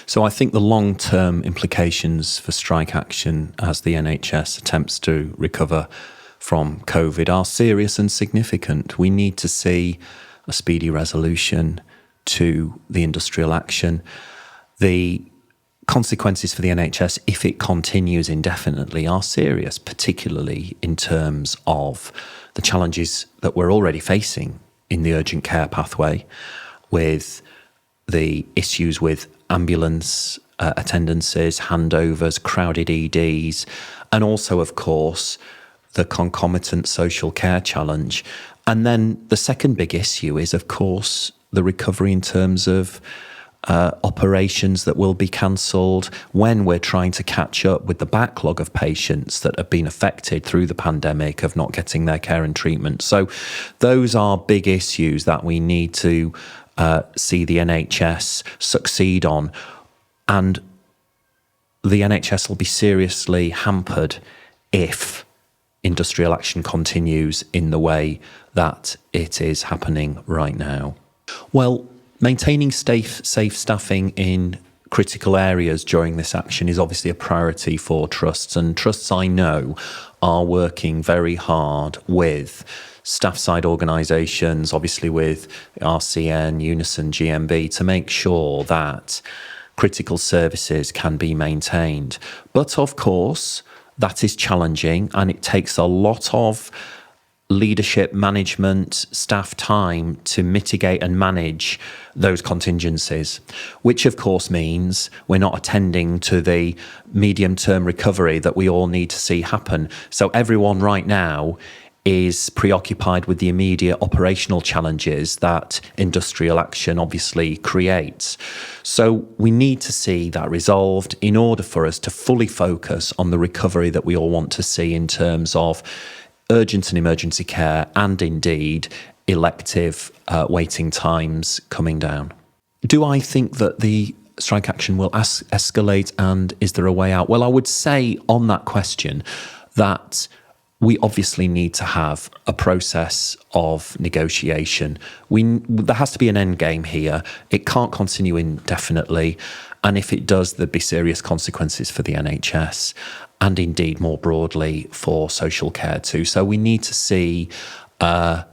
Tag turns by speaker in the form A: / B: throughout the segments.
A: So I think the long-term implications for strike action as the NHS attempts to recover from COVID are serious and significant. We need to see a speedy resolution to the industrial action. The consequences for the NHS, if it continues indefinitely, are serious, particularly in terms of the challenges that we're already facing in the urgent care pathway, with the issues with ambulance attendances, handovers, crowded EDs, and also, of course, the concomitant social care challenge. And then the second big issue is, of course, the recovery in terms of operations that will be cancelled when we're trying to catch up with the backlog of patients that have been affected through the pandemic of not getting their care and treatment. So those are big issues that we need to see the NHS succeed on. And the NHS will be seriously hampered if industrial action continues in the way that it is happening right now. Well, maintaining safe staffing in critical areas during this action is obviously a priority for trusts, and trusts I know are working very hard with staff side organisations, obviously with RCN, Unison, GMB, to make sure that critical services can be maintained. But of course, that is challenging, and it takes a lot of leadership, management, staff time to mitigate and manage those contingencies, which of course means we're not attending to the medium-term recovery that we all need to see happen. So everyone right now is preoccupied with the immediate operational challenges that industrial action obviously creates. So we need to see that resolved in order for us to fully focus on the recovery that we all want to see in terms of urgent and emergency care, and indeed elective waiting times coming down. Do I think that the strike action will escalate, and is there a way out? Well, I would say on that question that we obviously need to have a process of negotiation. There has to be an end game here. It can't continue indefinitely. And if it does, there'd be serious consequences for the NHS and indeed more broadly for social care too. So we need to see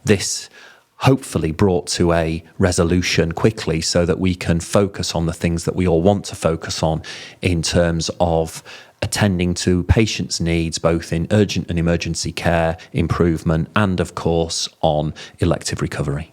A: this hopefully brought to a resolution quickly so that we can focus on the things that we all want to focus on in terms of attending to patients' needs, both in urgent and emergency care improvement and, of course, on elective recovery.